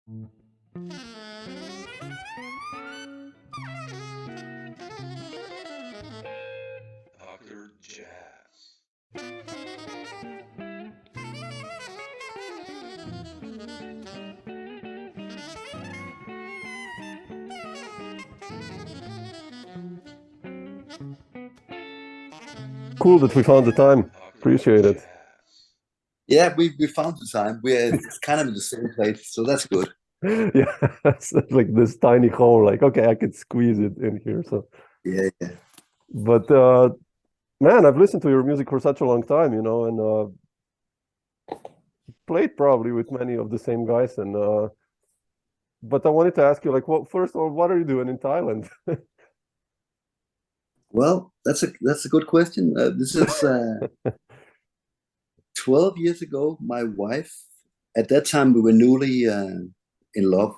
Dr. Jazz. Cool that we found the time. Appreciate it. Yeah, we found the time. We're kind of in the same place, so that's good. Yeah, it's like this tiny hole. Like, okay, I could squeeze it in here. So Yeah. but man, I've listened to your music for such a long time, you know, and played probably with many of the same guys. And but I wanted to ask you, like, first of all, what are you doing in Thailand? Well, that's a good question. This is 12 years ago. My wife, at that time, we were newly in love.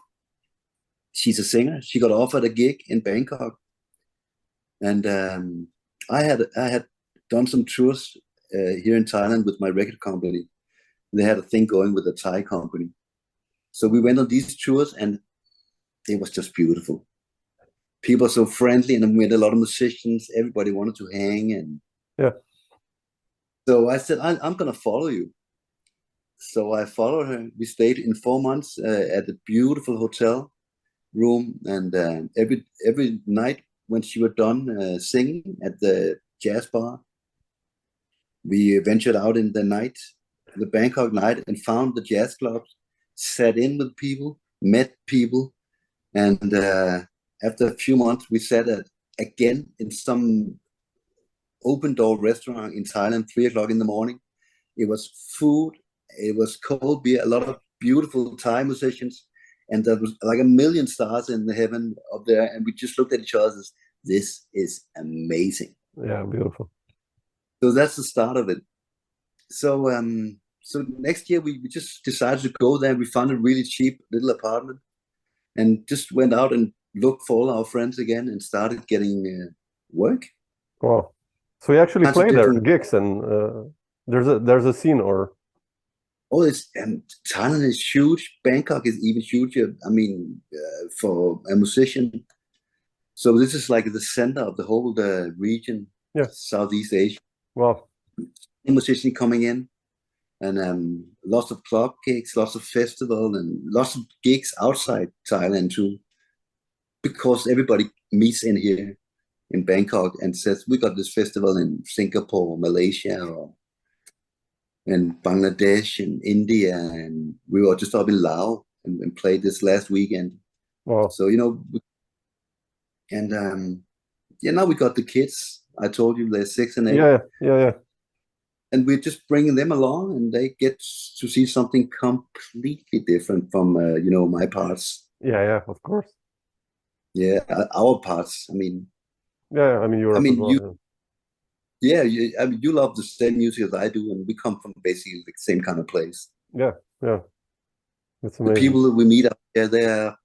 She's a singer. She got offered a gig in Bangkok, and I had done some tours here in Thailand with my record company. They had a thing going with a Thai company, so we went on these tours, and it was just beautiful. People are so friendly, and we had a lot of musicians. Everybody wanted to hang, and Yeah. so I said, I'm going to follow you. So I followed her. We stayed in 4 months at a beautiful hotel room, and every night when she was done singing at the jazz bar, we ventured out in the night, the Bangkok night, and found the jazz clubs, sat in with people, met people, and after a few months, we sat again in some open door restaurant in Thailand, 3 o'clock in the morning. It was food, it was cold beer, a lot of beautiful Thai musicians, and there was like a million stars in the heaven up there, and we just looked at each other and said, this is amazing. Yeah, beautiful. So that's the start of it. So so next year we just decided to go there. We found a really cheap little apartment and just went out and looked for all our friends again and started getting work. Wow. So you actually Tons of play there, different- gigs, and there's a scene, or Oh, and Thailand is huge. Bangkok is even huger. I mean, for a musician. So this is like the center of the whole region, Yeah. Southeast Asia. wow. Musicians coming in, and lots of club gigs, lots of festival, and lots of gigs outside Thailand too. Because everybody meets in here in Bangkok and says, we got this festival in Singapore, Malaysia, or in Bangladesh and India, and we were just up in Laos and played this last weekend. Wow. So, you know, and now we got the kids. I told you they're 6 and 8. Yeah. And we're just bringing them along, and they get to see something completely different from, my parts. Yeah, of course. Yeah, our parts. I mean, Yeah, I mean, Europe as well. Yeah, you love the same music as I do, and we come from basically the same kind of place. Yeah. It's The amazing. people that we meet up there, they are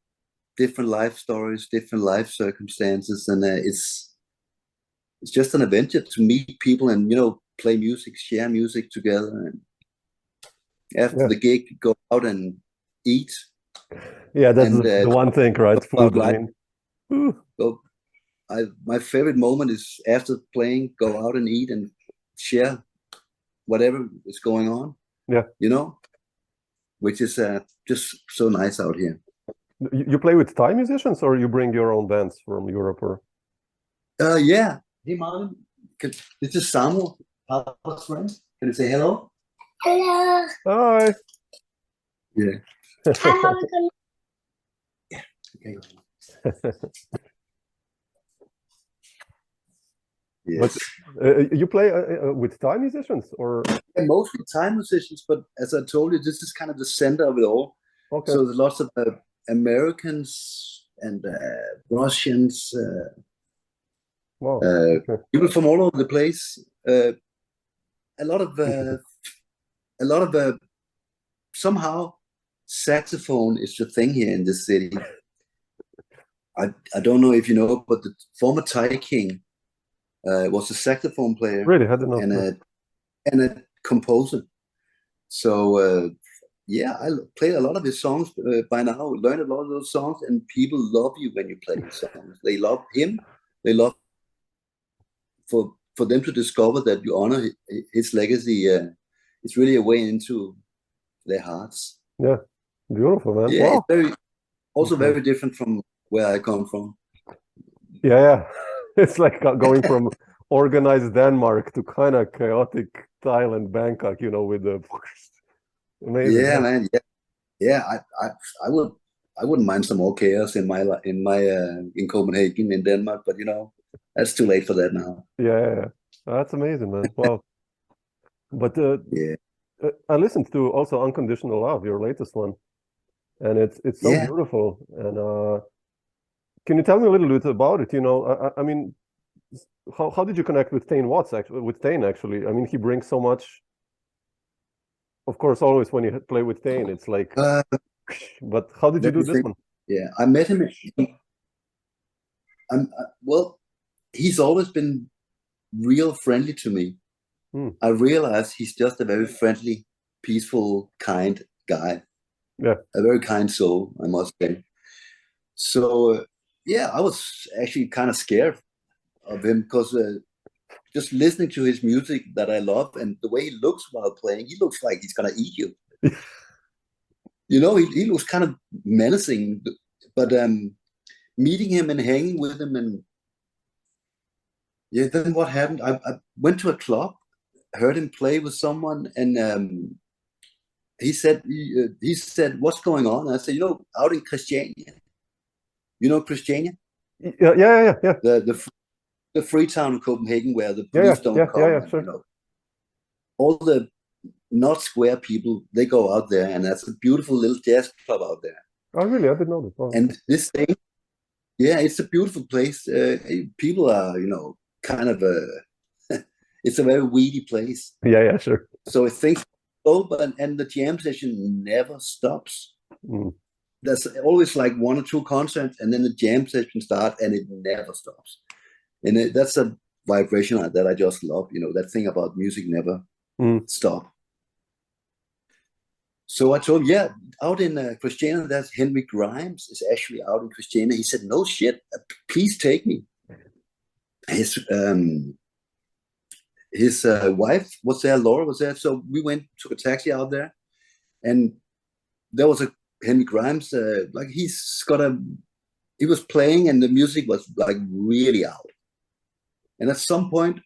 different life stories, different life circumstances, and it's just an adventure to meet people and play music, share music together, and after the gig, go out and eat. Yeah, that's and, the one thing, right? Food. I mean, so my favorite moment is after playing, go out and eat and share whatever is going on. Yeah. Which is just so nice out here. You play with Thai musicians, or you bring your own bands from Europe, or? Yeah. Hey, Martin. This is Samo, Papa's friend. Can you say hello? Hello. Hi. Yeah. Yeah. Okay. Yes. But you play with Thai musicians, or? Mostly Thai musicians, but as I told you, this is kind of the center of it all. Okay. So there's lots of Americans and Russians, wow. people from all over the place. A lot of somehow saxophone is the thing here in this city. I don't know if you know, but the former Thai king was a saxophone player. Really, I didn't know. And a composer. So yeah, played a lot of his songs by now, learned a lot of those songs, and people love you when you play his songs. They love him. They love for them to discover that you honor his legacy. It's really a way into their hearts. Yeah, beautiful, man. Yeah, Wow. it's also very different from where I come from. Yeah. It's like going from organized Denmark to kind of chaotic Thailand, Bangkok, with the amazing. Yeah, man. Yeah. I wouldn't mind some more chaos in in Copenhagen, in Denmark, but that's too late for that now. Yeah. That's amazing, man. Wow. But Yeah. I listened to also Unconditional Love, your latest one, and it's so beautiful. And can you tell me a little bit about it? I mean, how did you connect with Tain actually? I mean, he brings so much. Of course, always when you play with Tain, it's like. But how did you do this one? Yeah, I met him. Well, he's always been real friendly to me. I realize he's just a very friendly, peaceful, kind guy. Yeah, a very kind soul, I must say. So yeah, I was actually kind of scared of him because just listening to his music that I love and the way he looks while playing, he looks like he's gonna eat you. He looks kind of menacing. But meeting him and hanging with him, and yeah, then what happened? I went to a club, heard him play with someone, and he said, "What's going on?" I said, "Out in Christiania, Christiania, yeah. The free town of Copenhagen where the police don't come. Yeah, sure. And, all the not square people, they go out there, and that's a beautiful little jazz club out there. Oh, really? I didn't know that. Oh. And this thing, yeah, it's a beautiful place. People are, kind of it's a very weedy place. Yeah, sure. So things open, and the jam session never stops. There's always like one or two concerts, and then the jam session starts, and it never stops. And that's a vibration that I just love. That thing about music never stop. So I told him, out in Christiania, that's Henry Grimes is actually out in Christiania. He said, "No shit, please take me." His wife was there, Laura was there. So we took a taxi out there, and there was a Henry Grimes, he was playing, and the music was like really out. And at some point,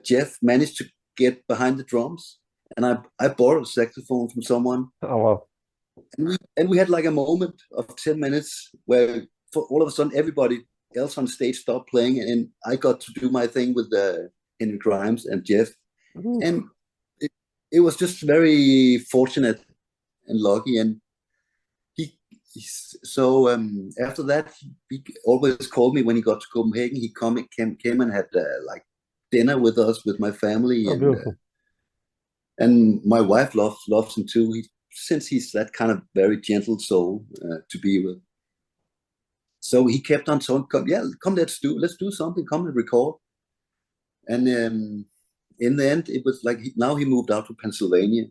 Jeff managed to get behind the drums, and I borrowed a saxophone from someone. Oh, wow. And we had like a moment of 10 minutes where all of a sudden everybody else on stage stopped playing, and I got to do my thing with Henry Grimes and Jeff. And it was just very fortunate and lucky. And after that, he always called me when he got to Copenhagen. He came and had like dinner with us, with my family. And my wife loves him too. Since he's that kind of very gentle soul to be with. So he kept on saying, come, let's do something, come and record. And in the end, it was like, now he moved out to Pennsylvania,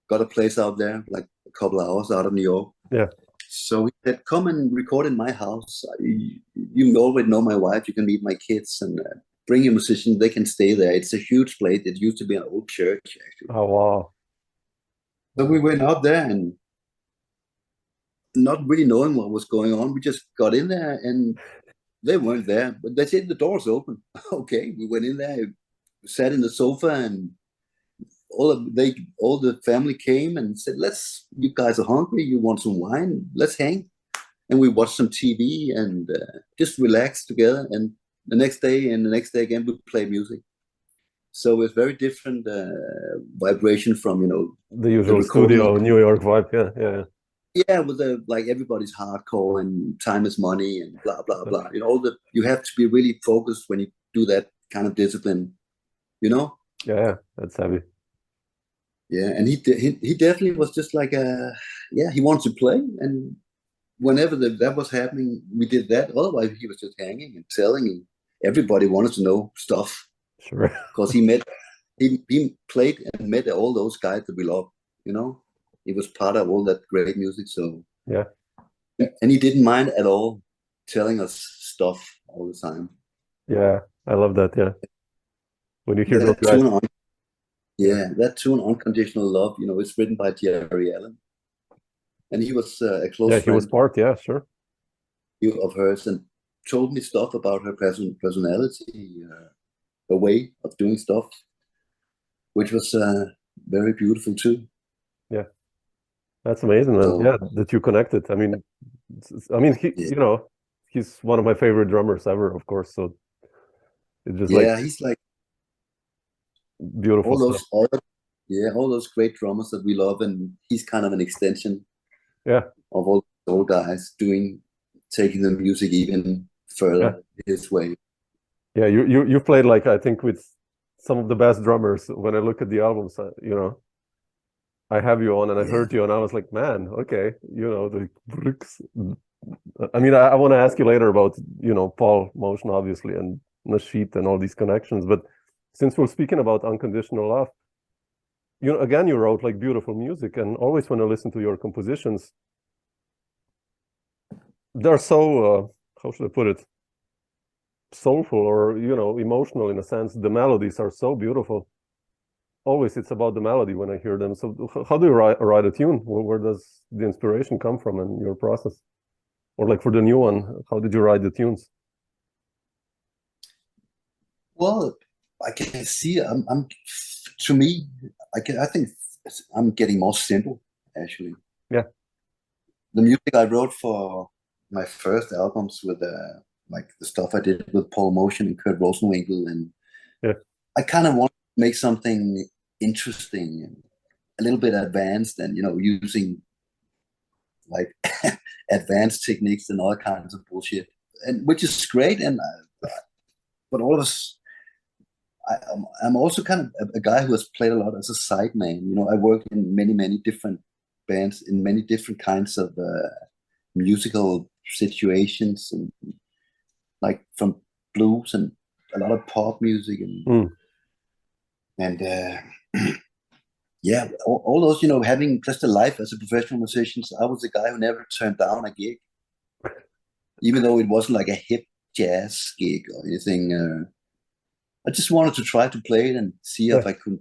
got a place out there, like a couple of hours out of New York. Yeah. So he said, come and record in my house. You already know my wife, you can meet my kids, and bring your musicians, they can stay there. It's a huge place. It used to be an old church, actually. Oh, wow. So we went out there, and not really knowing what was going on, we just got in there, and they weren't there. But they said the door's open. Okay, we went in there, sat in the sofa, and all the family came and said, you guys are hungry, you want some wine, let's hang. And we watched some TV and just relaxed together. And the next day and the next day again, we play music. So it's very different vibration from, the usual studio New York vibe. Yeah. Yeah, with like everybody's hardcore and time is money and blah, blah, blah. You have to be really focused when you do that kind of discipline, Yeah, that's heavy. Yeah, and he definitely was just like he wanted to play, and whenever that was happening, we did that. Otherwise, he was just hanging and telling, and everybody wanted to know stuff. Sure. Because he played and met all those guys that we love, you know. He was part of all that great music, so yeah. And he didn't mind at all telling us stuff all the time. Yeah, I love that. Yeah, when you hear those That guys. tune that tune, Unconditional Love, you know, it's written by Jerry Allen. And he was a close Yeah, he was friend part. Yeah, sure. of hers and told me stuff about her personality, her way of doing stuff, which was very beautiful too. Yeah, that's amazing, man. So, Yeah, that you connected. I mean, he, yeah. you know, he's one of my favorite drummers ever, of course. So it's just Yeah, like he's like beautiful all stuff. all those great drummers that we love, and he's kind of an extension Yeah, of all those old guys taking the music even further his way. yeah. You played, like, I think, with some of the best drummers. When I look at the albums, you know, I have you on, and I heard you, and I was like, man, okay, you know, the bricks. I mean, I want to ask you later about, you know, Paul Motion, obviously, and Nasheet and all these connections. But since we're speaking about Unconditional Love, you know, again, you wrote like beautiful music, and always when I listen to your compositions, they're so, how should I put it, soulful, or, you know, emotional in a sense. The melodies are so beautiful. Always it's about the melody when I hear them. So how do you write a tune? Where does the inspiration come from in your process? Or like for the new one, how did you write the tunes? Well, I can see. To me, I think I'm getting more simple. Actually, Yeah. The music I wrote for my first albums with like the stuff I did with Paul Motion and Kurt Rosenwinkel, and I kind of want to make something interesting and a little bit advanced, and you know, using like advanced techniques and all kinds of bullshit, and which is great. And but all of us, I'm also kind of a guy who has played a lot as a sideman. You know, I worked in many different bands in many different kinds of musical situations, and like from blues and a lot of pop music and yeah, all those, you know, having just a life as a professional musician. I was the guy who never turned down a gig, even though it wasn't like a hip jazz gig or anything. I just wanted to try to play it and see if I could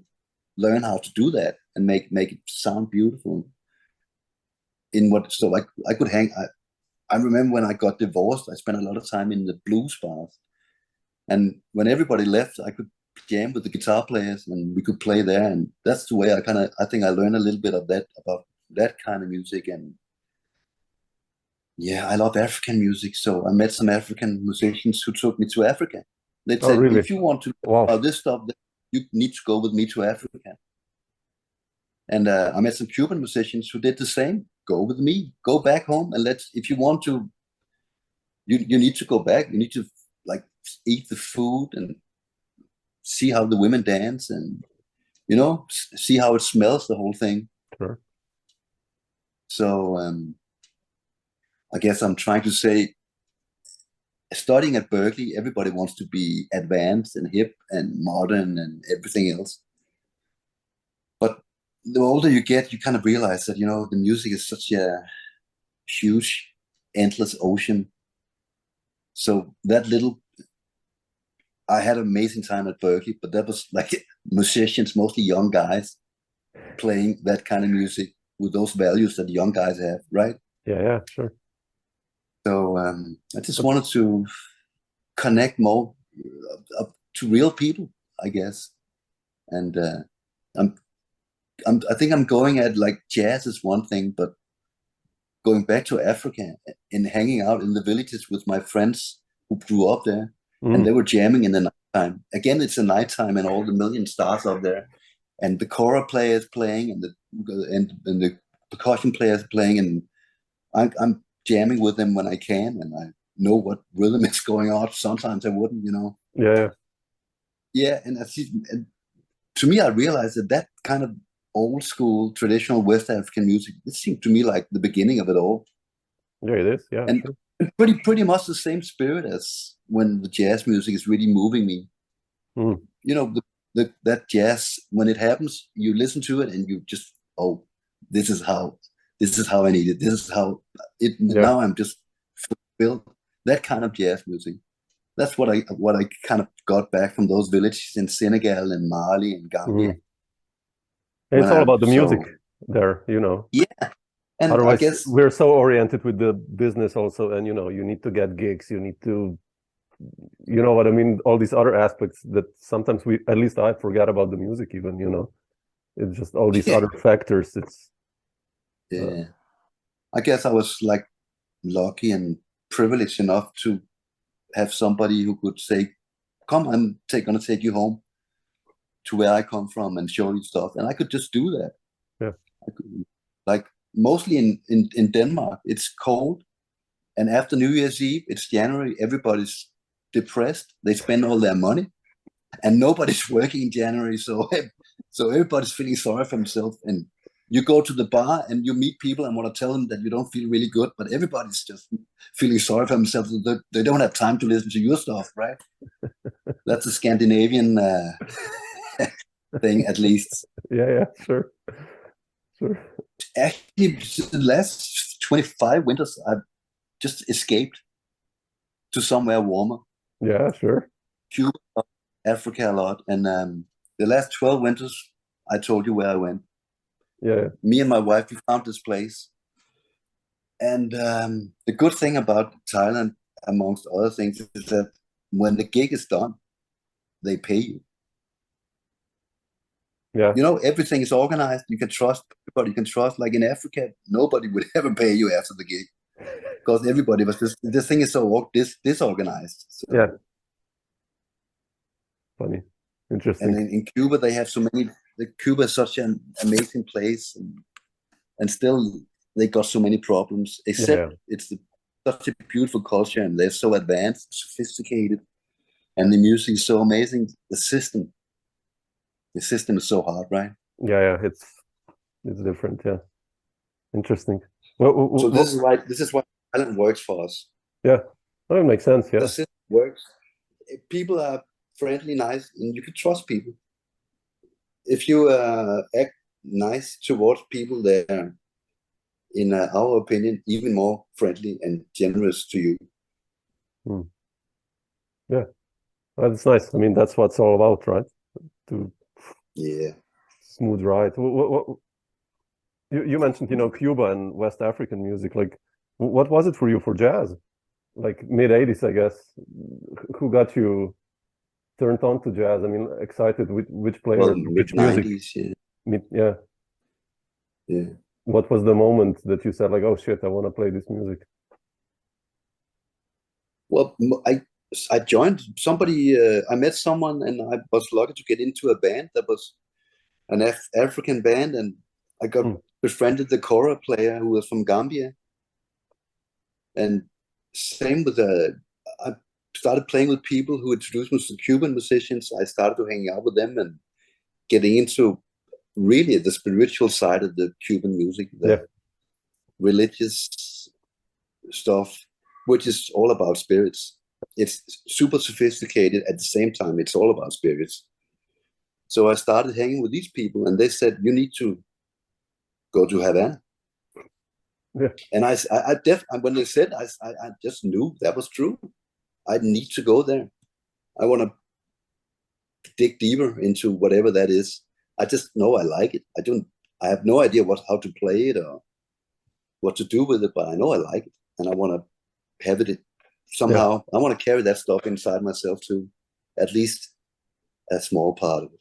learn how to do that and make it sound beautiful. So I could hang. I remember when I got divorced, I spent a lot of time in the blues bars, and when everybody left, I could jam with the guitar players and we could play there. And that's the way I think I learned a little bit of that, about that kind of music. And yeah, I love African music, so I met some African musicians who took me to Africa. They said, really? if you want to know about this stuff, you need to go with me to Africa. And I met some Cuban musicians who did the same. Go with me, go back home, and if you want to, you need to go back. You need to like eat the food and see how the women dance, and you know, see how it smells, the whole thing. Sure. So I guess I'm trying to say, studying at Berkeley, everybody wants to be advanced and hip and modern and everything else. But the older you get, you kind of realize that, you know, the music is such a huge, endless ocean. So I had an amazing time at Berkeley, but that was like musicians, mostly young guys, playing that kind of music with those values that young guys have, right? Yeah, sure. So I just wanted to connect more to real people, I guess. And I think I'm going at, like, jazz is one thing, but going back to Africa and hanging out in the villages with my friends who grew up there, and they were jamming in the nighttime. Again, it's a nighttime, and all the million stars up there, and the kora players playing, and the percussion players playing, and I'm jamming with them when I can, and I know what rhythm is going on. Sometimes I wouldn't, you know. Yeah, and to me, I realized that kind of old school traditional West African music, it seemed to me like the beginning of it all. Yeah, it is. Yeah, and sure. pretty much the same spirit as when the jazz music is really moving me. You know, that jazz, when it happens, you listen to it and you just, oh, this is how I need it. This is how it. Yeah. Now I'm just fulfilled. That kind of jazz music. That's what I kind of got back from those villages in Senegal and Mali and Gambia. And it's all about the music there, you know. Yeah. And otherwise, I guess we're so oriented with the business also, and you know, you need to get gigs, you need to, you know what I mean, all these other aspects that sometimes at least I forget about the music even, you know. It's just all these other factors. It's I guess I was like lucky and privileged enough to have somebody who could say, come, I'm gonna take you home to where I come from and show you stuff. And I could just do that. Yeah. I could, like mostly in Denmark, it's cold. And after New Year's Eve, it's January, everybody's depressed. They spend all their money and nobody's working in January. So everybody's feeling sorry for themselves. And you go to the bar and you meet people and want to tell them that you don't feel really good, but everybody's just feeling sorry for themselves. They don't have time to listen to your stuff, right? That's a Scandinavian thing, at least. Yeah, sure. Actually, the last 25 winters, I've just escaped to somewhere warmer. Yeah, sure. Cuba, Africa a lot. And the last 12 winters, I told you where I went. Yeah. Me and my wife, we found this place. And the good thing about Thailand, amongst other things, is that when the gig is done, they pay you. Yeah. You know, everything is organized. You can trust everybody. You can trust. Like in Africa, nobody would ever pay you after the gig because everybody was just. This thing is so disorganized. So. Yeah. Funny, interesting. And in Cuba, they have so many. Cuba is such an amazing place, and still they got so many problems. Except it's such a beautiful culture, and they're so advanced, sophisticated, and the music is so amazing. The system is so hard, right? Yeah, it's different. Yeah, interesting. Well, so this is why talent works for us. Yeah, well, it makes sense. Yeah, the system works. People are friendly, nice, and you can trust people. If you act nice towards people, they're, in our opinion, even more friendly and generous to you. Yeah, well, that's nice. I mean, that's what it's all about, right? To smooth ride. You mentioned, you know, Cuba and West African music. Like, what was it for you for jazz? Like mid-80s, I guess. Who got you turned on to jazz? I mean, excited with which player, which music? 90s, yeah. What was the moment that you said, like, oh shit, I want to play this music? Well, I joined somebody. I met someone, and I was lucky to get into a band that was an African band, and I got befriended the kora player who was from Gambia. And same with I started playing with people who introduced me to Cuban musicians. I started to hang out with them and getting into really the spiritual side of the Cuban music, the religious stuff, which is all about spirits. It's super sophisticated. At the same time, it's all about spirits. So I started hanging with these people, and they said, you need to go to Havana. Yeah. And when they said, I just knew that was true. I need to go there. I want to dig deeper into whatever that is. I just know I like it. I have no idea how to play it or what to do with it, but I know I like it, and I want to have it somehow. I want to carry that stuff inside myself too, at least a small part of it.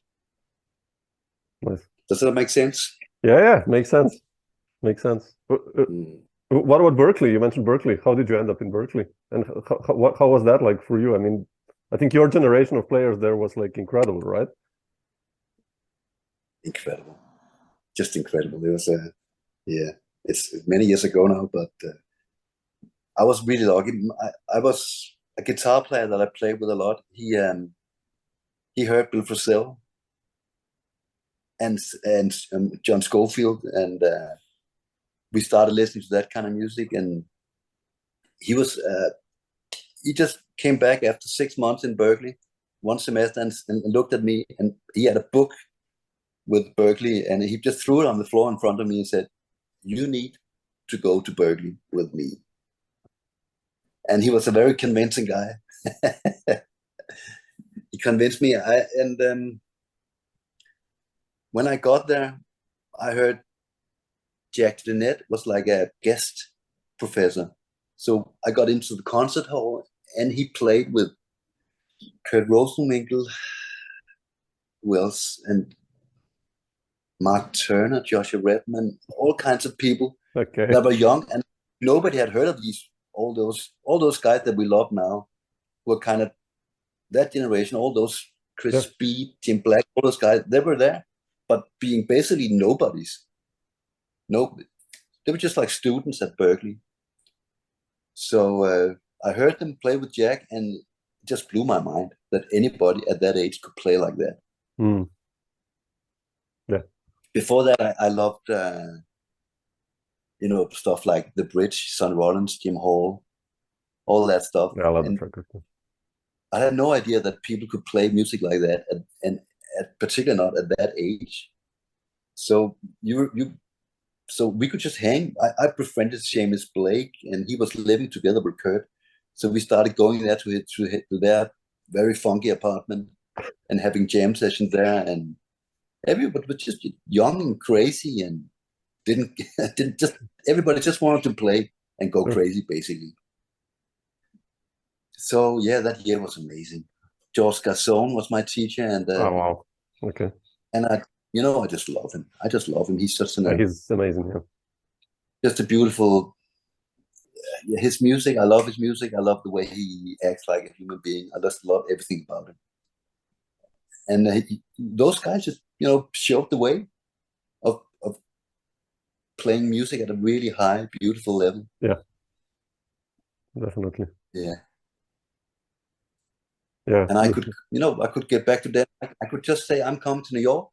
Nice. Does that make sense? Yeah, makes sense. Makes sense. What about Berkeley? You mentioned Berkeley. How did you end up in Berkeley? And how was that like for you? I mean, I think your generation of players there was like incredible, right? Incredible. Just incredible. It was, it's many years ago now, but I was really lucky. I was a guitar player that I played with a lot. He heard Bill Frisell and John Scofield, and we started listening to that kind of music. And he just came back after 6 months in Berkeley, one semester, and looked at me, and he had a book with Berkeley, and he just threw it on the floor in front of me and said, you need to go to Berkeley with me. And he was a very convincing guy. He convinced me. When I got there, I heard Jakob Dinesen was like a guest professor. So I got into the concert hall, and he played with Kurt Rosenwinkel, who else, and Mark Turner, Joshua Redman, all kinds of people that were young, and nobody had heard of all those guys that we love now, were kind of that generation. All those Chris Speed, Jim Black, all those guys, they were there, but being basically nobodies. They were just like students at Berkeley. So I heard them play with Jack, and it just blew my mind that anybody at that age could play like that. Yeah. Before that, I loved, stuff like The Bridge, Sonny Rollins, Jim Hall, all that stuff. Yeah, I love the record. I had no idea that people could play music like that, and particularly not at that age. So so we could just hang. I befriended Seamus Blake, and he was living together with Kurt. So we started going there to their very funky apartment and having jam sessions there, and everybody was just young and crazy, and everybody just wanted to play and go crazy, basically. So yeah, that year was amazing. George Garçon was my teacher, and oh wow, okay. And I just love him. He's just he's amazing. Yeah, just a beautiful. His music, I love his music. I love the way he acts like a human being. I just love everything about him. And those guys just, showed the way of playing music at a really high, beautiful level. Yeah, definitely. Yeah. Yeah. And I could get back to that. I could just say, I'm coming to New York.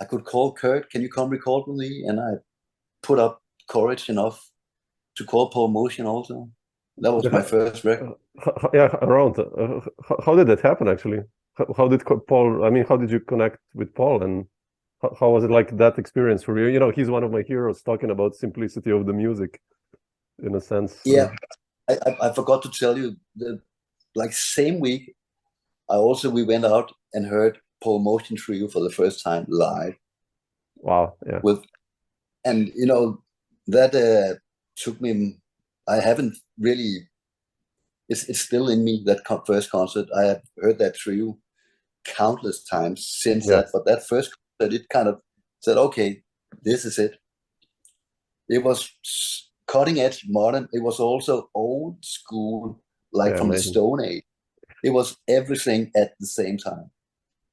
I could call Kurt, can you come record with me? And I put up courage enough to call Paul Motian also. That was my first record. Around. How did that happen, actually? How did Paul, how did you connect with Paul, and how was it like, that experience for you? He's one of my heroes, talking about simplicity of the music, in a sense. Yeah, I forgot to tell you, like same week, we went out and heard Paul Motian Trio for the first time live. Wow, yeah. That took me, I haven't really, it's still in me, that first concert. I have heard that trio countless times since that, but that first concert, it kind of said, okay, this is it. It was cutting edge, modern. It was also old school, like from the Stone Age. It was everything at the same time,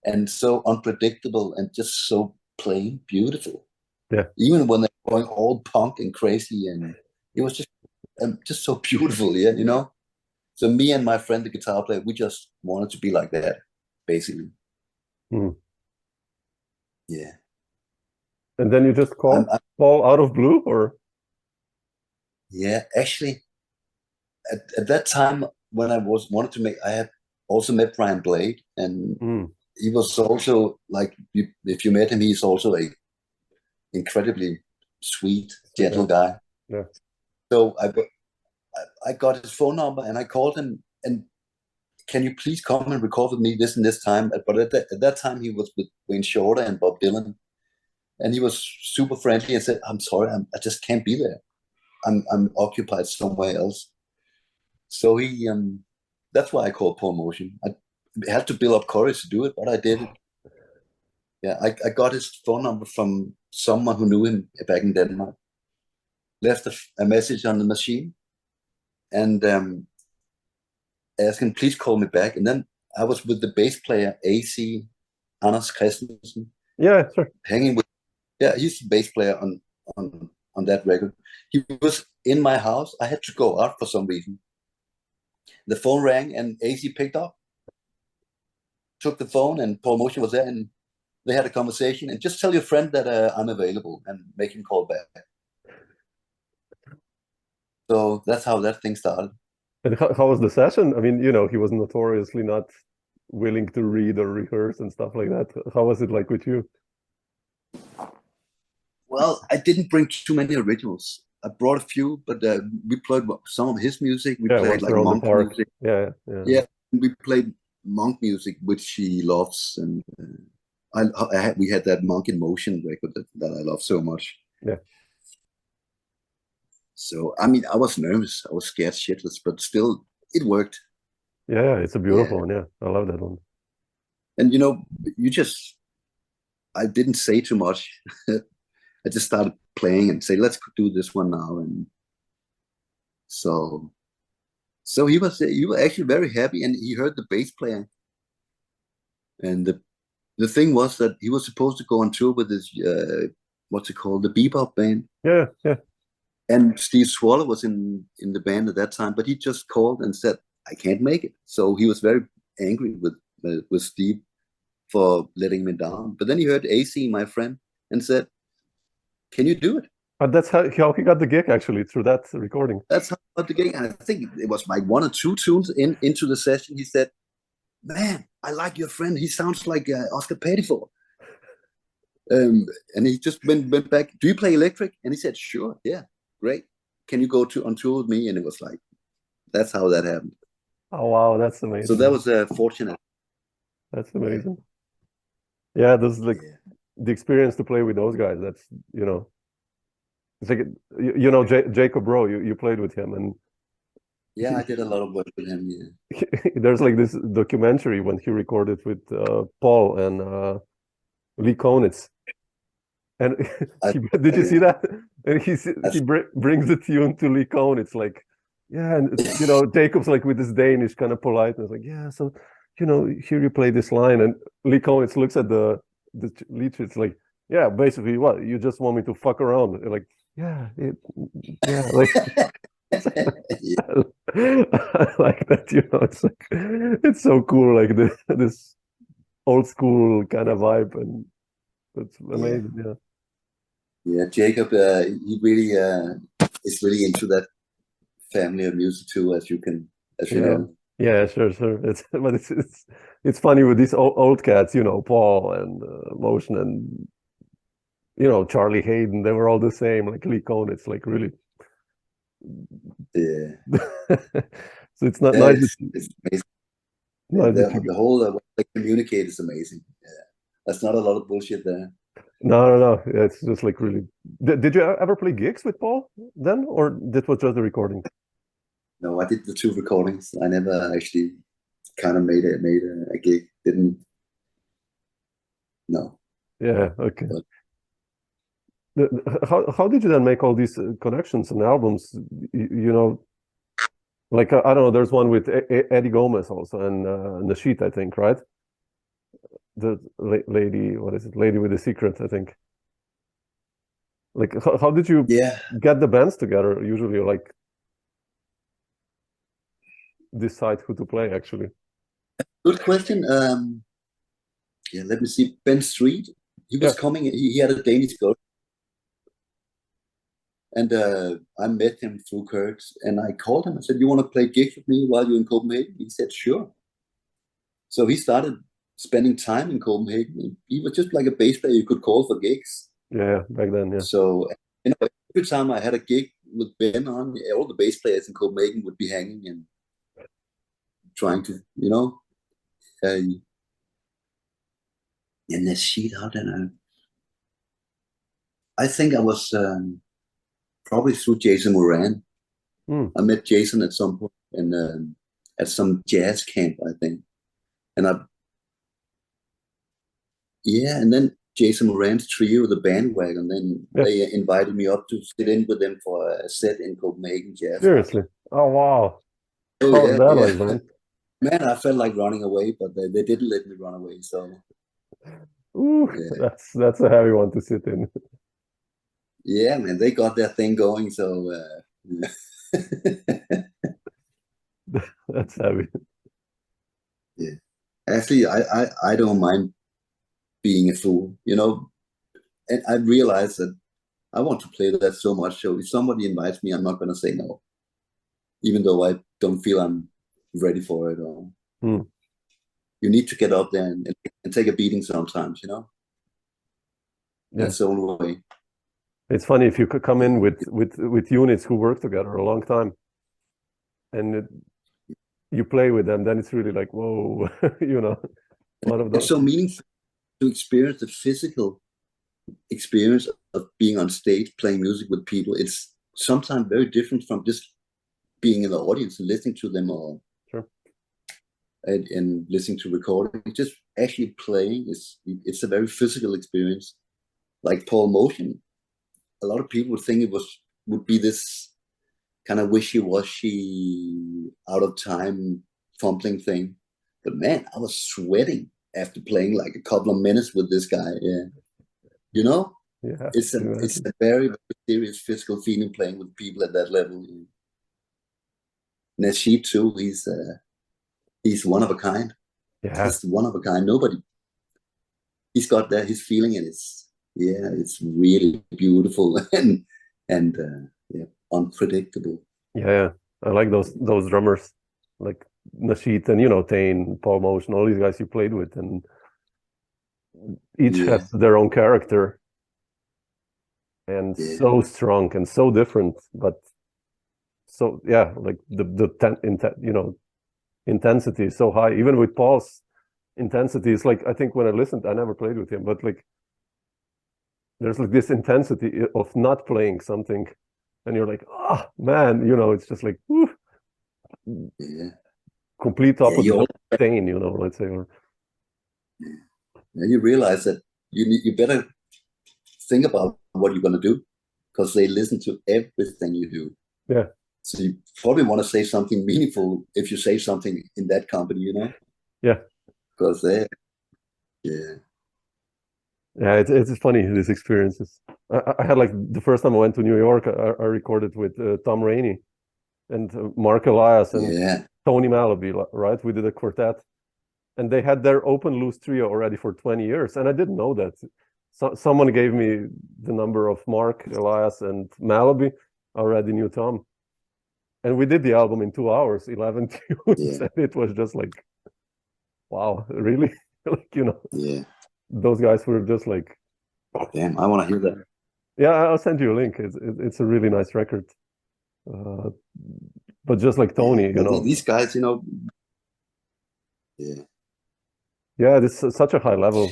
and so unpredictable and just so plain beautiful. Yeah. Even when they're going all punk and crazy, and it was just so beautiful. Yeah, So me and my friend, the guitar player, we just wanted to be like that, basically. Yeah. And then you just called Paul out of blue, or? Yeah, actually, at that time when I I had also met Brian Blade, and he was also like, if you met him, he's also a incredibly sweet, gentle guy. Yeah. So I got his phone number, and I called him, and can you please come and record with me this and this time? But at that time, he was with Wayne Shorter and Bob Dylan, and he was super friendly and said, I'm sorry, I just can't be there. I'm occupied somewhere else. So that's why I called Paul Motian. I had to build up courage to do it, but I did it. Yeah, I got his phone number from someone who knew him back in Denmark. Left a message on the machine, and asked him, please call me back. And then I was with the bass player, AC, Anders Christensen. Yeah, sure. Hanging with, he's the bass player on that record. He was in my house. I had to go out for some reason. The phone rang, and AC picked up, took the phone, and Paul Motian was there, and they had a conversation. And just tell your friend that I'm available, and make him call back. So that's how that thing started. And how was the session? He was notoriously not willing to read or rehearse and stuff like that. How was it like with you? Well, I didn't bring too many originals. I brought a few, but we played some of his music. We played like monk music. Yeah. We played monk music, which she loves, and we had that Monk in Motion record that I love so much. Yeah. So I mean, I was nervous. I was scared shitless, but still, it worked. Yeah, it's a beautiful one. Yeah, I love that one. And you know, I didn't say too much. I just started playing and say, let's do this one now. And so he was actually very happy, and he heard the bass player. And the thing was that he was supposed to go on tour with his, what's it called? The bebop band. Yeah. And Steve Swallow was in the band at that time, but he just called and said, I can't make it. So he was very angry with Steve for letting me down. But then he heard AC, my friend, and said, can you do it? That's how he got the gig, actually, through that recording. That's how he got the gig. And I think it was like 1 or 2 tunes into the session. He said, man, I like your friend. He sounds like Oscar Pettiford. And he just went back, do you play electric? And he said, sure, yeah, great. Can you go on tour with me? And it was like, that's how that happened. Oh, wow, that's amazing. So that was fortunate. That's amazing. Yeah, this is like the experience to play with those guys. That's, you know, it's like, you know, Jakob Bro, you played with him, and yeah, I did a lot of work with him. Yeah, there's like this documentary when he recorded with Paul and Lee Konitz, and did you see that? And he brings the tune to Lee Konitz, like, yeah, and you know, Jacob's like with this Danish kind of politeness, like, yeah, so, you know, here you play this line, and Lee Konitz looks at the lead, it's like, yeah, basically, what, you just want me to fuck around? Like, yeah, like. I like that, you know, it's like, it's so cool, like this old school kind of vibe, and it's amazing. Yeah, Jakob, he really is really into that family of music too, as you know. Yeah, sure. But it's funny with these old cats, you know, Paul and Motion, and you know, Charlie Hayden. They were all the same, like Lee Konitz, like really. Yeah. So it's not nice. It's amazing. The whole way they communicate is amazing. Yeah, that's not a lot of bullshit there. No. It's just like really. Did you ever play gigs with Paul then, or that was just the recording? No, I did the 2 recordings. I never actually kind of made a gig. Didn't. No. Yeah. Okay. How did you then make all these connections and albums? You know, like I don't know. There's one with Eddie Gomez also, and Nasheet, I think, right? The lady, what is it? Lady with a Secret, I think. Like, how did you get the bands together? Usually, like, decide who to play. Actually, good question. Yeah, let me see. Ben Street. He was coming. He had a Danish girl. And I met him through Kurt, and I called him and said, you want to play gigs with me while you're in Copenhagen? He said, sure. So he started spending time in Copenhagen. He was just like a bass player you could call for gigs. Yeah, back then, yeah. So, you know, every time I had a gig with Ben on, all the bass players in Copenhagen would be hanging and trying to, you know. And Nasheet, how did I think I was... probably through Jason Moran. I met Jason at some point at some jazz camp, I think. And and then Jason Moran's trio, the Bandwagon, then they invited me up to sit in with them for a set in Copenhagen Jazz. Seriously? Oh, wow. Oh, man, I felt like running away, but they didn't let me run away. So, that's a heavy one to sit in. Yeah, man, they got their thing going, so that's heavy. Yeah, actually, I don't mind being a fool, you know. And I realize that I want to play that so much. So if somebody invites me, I'm not going to say no, even though I don't feel I'm ready for it. Or you need to get up there and take a beating sometimes, you know. That's the only way. It's funny if you could come in with units who work together a long time, and you play with them, then it's really like, whoa, you know, one of those. It's so meaningful to experience the physical experience of being on stage playing music with people. It's sometimes very different from just being in the audience and listening to them, or sure. and listening to recording. Just actually playing it's a very physical experience. Like Paul Motian, a lot of people would think would be this kind of wishy-washy, out of time fumbling thing. But man, I was sweating after playing like a couple of minutes with this guy. Yeah. You know? Yeah. It's a very, very serious physical feeling playing with people at that level. Nasheet too, he's one of a kind. Yeah. He's one of a kind. Nobody, he's got that, his feeling, and it's really beautiful and unpredictable. Yeah, I like those drummers, like Nasheet and, you know, Tain, Paul Motian, all these guys you played with, and each has their own character, and so strong and so different, but so like the intensity is so high. Even with Paul's intensity, it's like, I think when I listened, I never played with him, but like there's like this intensity of not playing something, and you're like, oh man, you know, it's just like, whew, complete opposite of Tain, you know, let's say. Or you realize that you better think about what you're going to do, because they listen to everything you do. Yeah. So you probably want to say something meaningful if you say something in that company, you know? Yeah. Because it's funny, these experiences. I had like the first time I went to New York, I recorded with Tom Rainey and Mark Elias and Tony Malaby, right? We did a quartet, and they had their open loose trio already for 20 years, and I didn't know that. Someone gave me the number of Mark Elias and Malaby. I already knew Tom, and we did the album in 2 hours, 11 tunes, and it was just like, wow, really? Like, you know. Yeah. Those guys were just like, damn, I want to hear that. Yeah, I'll send you a link. It's a really nice record. But just like Tony, you know, these guys, you know, this is such a high level.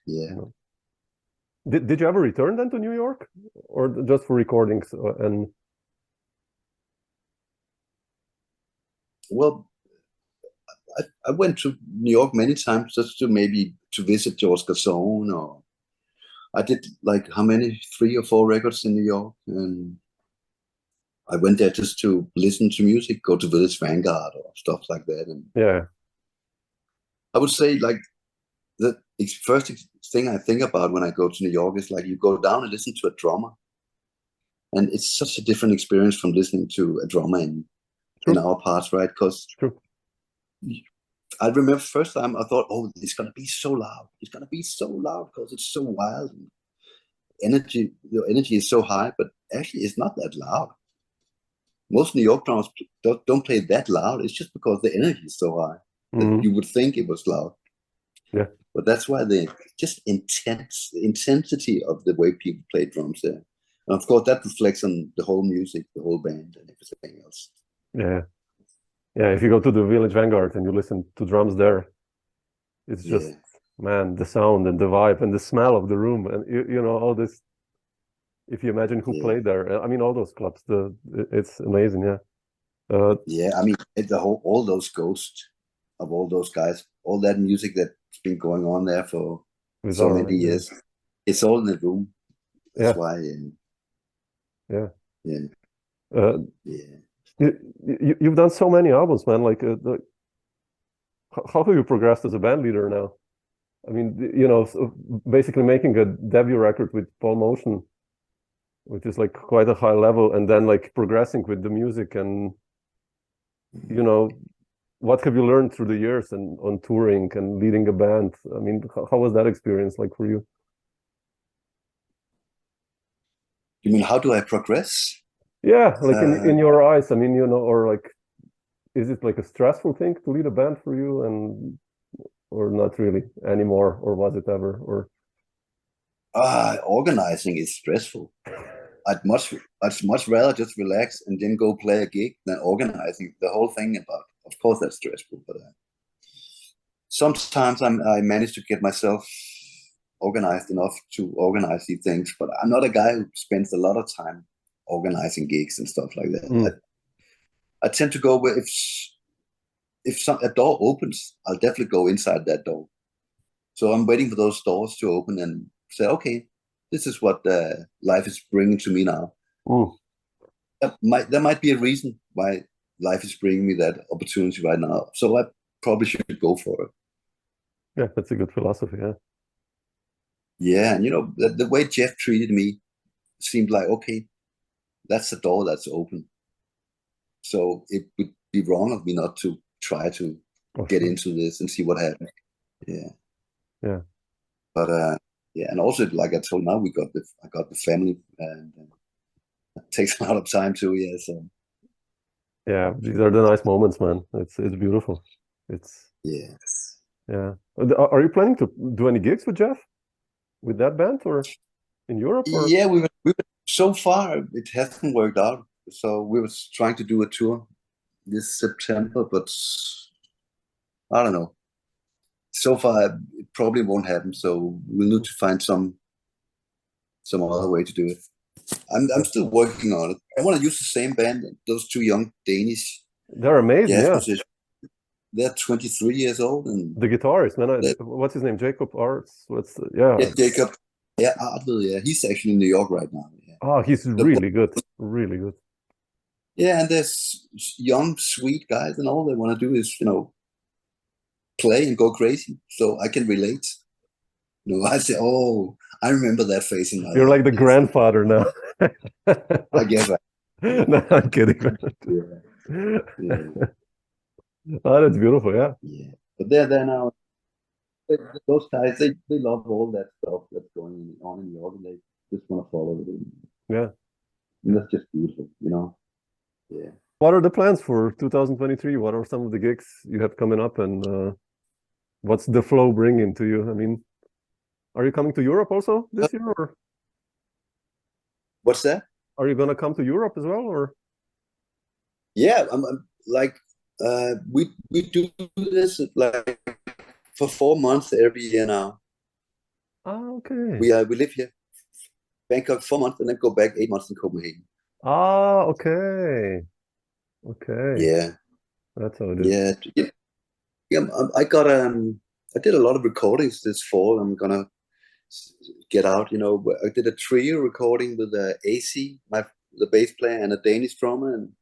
Yeah. You know. Did you ever return then to New York, or just for recordings? And well, I went to New York many times just to maybe to visit George Garzone, or I did like how many, 3 or 4 records in New York, and I went there just to listen to music, go to Village Vanguard or stuff like that. And I would say like the first thing I think about when I go to New York is like you go down and listen to a drummer, and it's such a different experience from listening to a drummer in our parts, right? Because I remember first time I thought, oh, it's gonna be so loud. It's gonna be so loud because it's so wild. And energy, the energy is so high, but actually it's not that loud. Most New York drummers don't play that loud. It's just because the energy is so high that you would think it was loud. Yeah. But that's why the intensity of the way people play drums there. And of course that reflects on the whole music, the whole band and everything else. Yeah. Yeah, if you go to the Village Vanguard and you listen to drums there, it's just, man, the sound and the vibe and the smell of the room, and you know, all this. If you imagine who played there, I mean, all those clubs, it's amazing, I mean, all those ghosts of all those guys, all that music that's been going on there for so many years, it's all in the room. That's why. You've done so many albums, man. Like, how have you progressed as a band leader now? I mean, you know, basically making a debut record with Paul Motian, which is like quite a high level, and then like progressing with the music, and you know, what have you learned through the years and on touring and leading a band? I mean, how was that experience like for you? You mean, how do I progress? Yeah, like in your eyes, I mean, you know, or like, is it like a stressful thing to lead a band for you, and or not really anymore, or was it ever? Or organizing is stressful. I'd much rather just relax and then go play a gig than organizing the whole thing. About, of course, that's stressful, but sometimes I manage to get myself organized enough to organize these things. But I'm not a guy who spends a lot of time organizing gigs and stuff like that. I tend to go where if a door opens, I'll definitely go inside that door. So I'm waiting for those doors to open and say, okay, this is what life is bringing to me now. There might be a reason why life is bringing me that opportunity right now. So I probably should go for it. Yeah, that's a good philosophy. Yeah. Yeah, and the way Jeff treated me seemed like, okay, that's the door that's open. So it would be wrong of me not to try to get into this and see what happens. Yeah. Yeah. But yeah, and also like I told now, I got the family, and it takes a lot of time too. Yeah. So. Yeah, these are the nice moments, man. It's beautiful. Yes. Yeah. Are you planning to do any gigs with Jeff, with that band, or in Europe? Or? Yeah, we were so far it hasn't worked out. So we were trying to do a tour this September, but I don't know. So far, it probably won't happen. So we'll need to find some other way to do it. I'm still working on it. I want to use the same band. Those two young Danish. They're amazing. Yeah. Musicians. They're 23 years old, and the guitarist, man. What's his name? Jakob Arts. Yeah, Jakob. Yeah, Atved. Yeah, he's actually in New York right now. Yeah. Oh, he's really good. Really good. Yeah, and there's young, sweet guys, and all they want to do is, play and go crazy. So I can relate. I say, oh, I remember that phase in my life. You're like the grandfather now. I guess. No, I'm kidding. Yeah. Oh, that's beautiful. Yeah. Yeah, but they're now. Those guys, they love all that stuff that's going on in New York, and they just want to follow it. Yeah. And that's just beautiful, Yeah. What are the plans for 2023? What are some of the gigs you have coming up, and what's the flow bringing to you? I mean, are you coming to Europe also this year, or? What's that? Are you gonna come to Europe as well, or? Yeah, I'm like we do this like for 4 months every year now. Ah, okay. We live here, Bangkok 4 months, and then go back 8 months in Copenhagen. Ah, okay. Okay. Yeah. That's how it is. Yeah. I did a lot of recordings this fall. I'm gonna get out. I did a trio recording with AC, the bass player, and a Danish drummer, and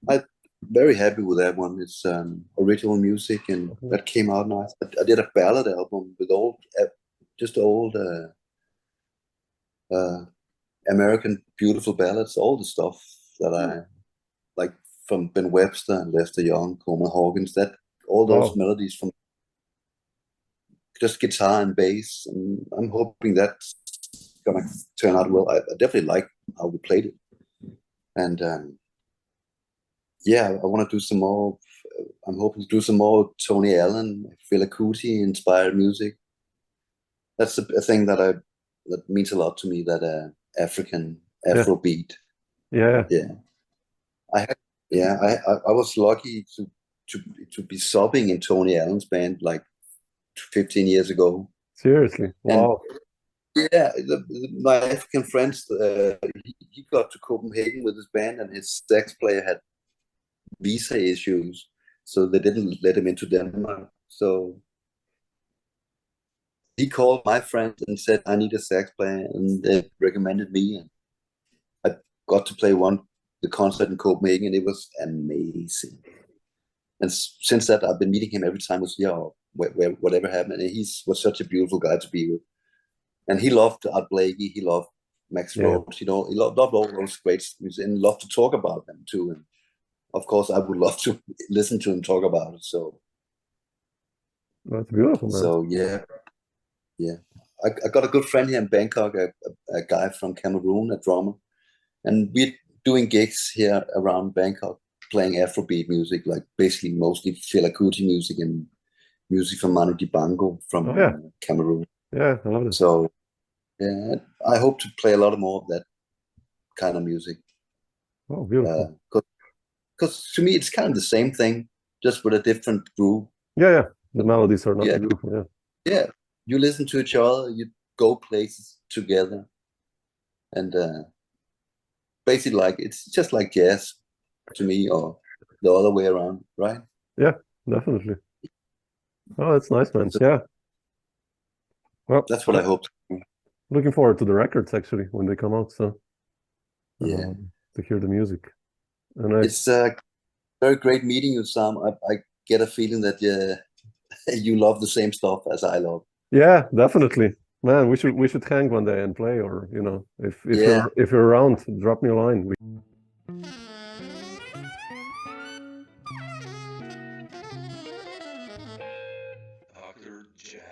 I'm very happy with that one. It's original music, and that came out nice. I did a ballad album with old American beautiful ballads, all the stuff that I like from Ben Webster and Lester Young, Coleman Hawkins, all those melodies from just guitar and bass, and I'm hoping that's gonna turn out well. I definitely like how we played it, and I want to do some more. I'm hoping to do some more Tony Allen, Fela Kuti inspired music. That's a thing that means a lot to me. That African Afrobeat. Yeah. I was lucky to be subbing in Tony Allen's band like 15 years ago. Seriously? Wow. And, yeah, my African friends, he got to Copenhagen with his band, and his sax player had visa issues, so they didn't let him into Denmark. So he called my friends and said, I need a sax player, and they recommended me, and I got to play the concert in Copenhagen, and it was amazing. And since that, I've been meeting him every time we see whatever happened, and he was such a beautiful guy to be with. And he loved Art Blakey, he loved Max Roach, he loved all those great music, and loved to talk about them too. And of course, I would love to listen to him talk about it. So that's beautiful, man. So yeah. I got a good friend here in Bangkok, a guy from Cameroon, a drummer, and we're doing gigs here around Bangkok, playing Afrobeat music, like basically mostly Fela Kuti music and music from Manu Dibango from Cameroon. Yeah, I love it. So yeah, I hope to play a lot more of that. kind of music. Oh, beautiful. Because to me, it's kind of the same thing, just with a different groove. Yeah. The melodies are not beautiful. Yeah. Yeah. You listen to each other, you go places together. And basically, like, it's just like jazz to me, or the other way around, right? Yeah, definitely. Oh, that's nice, man. Yeah. Well, that's what I hope. Looking forward to the records, actually, when they come out. So, to hear the music. And it's very great meeting you, Sam. I get a feeling that you love the same stuff as I love. Yeah, definitely. Man, we should hang one day and play, or if you're around, drop me a line. Dr. Jazz.